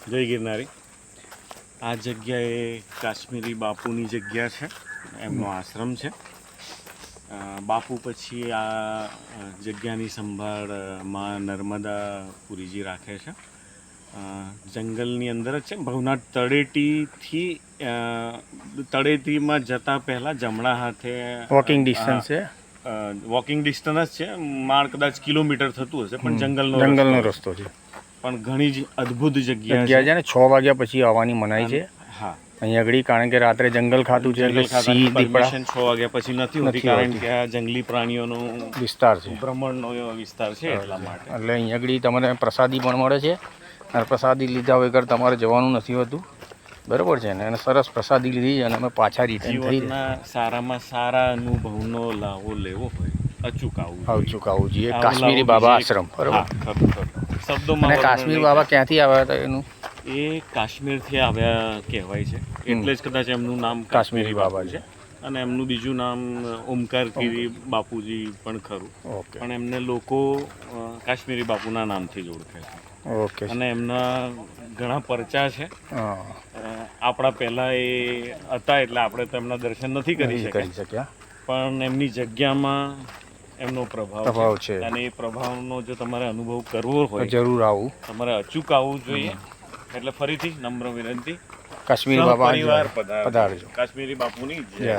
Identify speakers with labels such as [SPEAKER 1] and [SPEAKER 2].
[SPEAKER 1] જય ગિરનારી. આ જગ્યાએ કાશ્મીરી બાપુની જગ્યા છે, એમનો આશ્રમ છે. બાપુ પછી આ જગ્યાની સંભાળ માં નર્મદા પુરીજી રાખે છે. જંગલની અંદર જ છે. ભવનાથ તળેટીમાં જતાં પહેલાં જમણા હાથે
[SPEAKER 2] વોકિંગ ડિસ્ટન્સ છે.
[SPEAKER 1] વોકિંગ ડિસ્ટન્સ છે. માળ કદાચ કિલોમીટર થતું હશે, પણ
[SPEAKER 2] જંગલનો રસ્તો છે.
[SPEAKER 1] પણ ઘણી જ અદ્ભુત જગ્યા
[SPEAKER 2] છે ને. 6 વાગ્યા પછી આવવાની મનાઈ છે.
[SPEAKER 1] હા,
[SPEAKER 2] અહીંયા આગળ, કારણ કે રાત્રે જંગલ ખાતું છે એટલે સિંહ દીપડા
[SPEAKER 1] 6 વાગ્યા પછી નથી હોતી, કારણ કે આ જંગલી પ્રાણીઓનો
[SPEAKER 2] વિસ્તાર છે,
[SPEAKER 1] ભ્રમણનો વિસ્તાર છે, એટલા માટે.
[SPEAKER 2] એટલે અહીંયા આગળ તમને પ્રસાદી પણ મળે છે, અને પ્રસાદી લીધા વગર તમારે જવાનું નથી હોતું, બરાબર છે ને. અને સરસ પ્રસાદી લીધી અને અમે પાછા રિટર્ન થઈ.
[SPEAKER 1] જીવનના સારામાં સારા અનુભવનો લાવો લેવો હોય અચૂક આવવું
[SPEAKER 2] જોઈએ. કાશ્મીરી બાબા આશ્રમ, બરાબર.
[SPEAKER 1] શબ્દોમાં.
[SPEAKER 2] અને કાશ્મીર બાબા ક્યાંથી આવ્યા હતા એનું?
[SPEAKER 1] એ કાશ્મીરથી આવ્યા કહેવાય છે, એટલે જ કદાચ એમનું નામ
[SPEAKER 2] કાશ્મીરી બાબા છે.
[SPEAKER 1] અને એમનું બીજું નામ ઓમકારગીરી બાપુજી પણ ખરું. પણ એમને લોકો કાશ્મીરી બાપુના નામથી જ ઓળખે છે.
[SPEAKER 2] ઓકે.
[SPEAKER 1] અને એમના ઘણા પરચા છે. આપણા પહેલાં એ હતા, એટલે આપણે તો એમના દર્શન નથી કરી શક્યા, પણ એમની જગ્યામાં એમનો પ્રભાવ છે. અને એ પ્રભાવનો જો તમારે અનુભવ કરવો હોય, જરૂર આવું, તમારે અચૂક આવવું જોઈએ. એટલે ફરીથી નમ્ર વિનંતી, કાશ્મીરી બાપા પધારજો. કાશ્મીરી બાપુની જય.